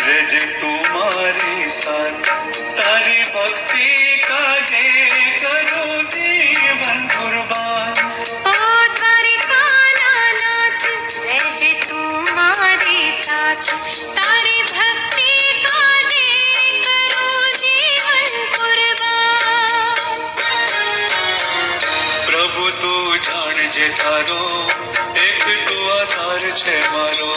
રહેજે તું મારી સાથ, તારી ભક્તિ કાજે કરું જીવન કુરબાન. ઓ દ્વારિકાનાથ રહેજે તું મારી સાથ, તારી ભક્તિ કાજે કરું જીવન કુરબાન. પ્રભુ તું જાણજે તારો એક તું આધાર છે મારો.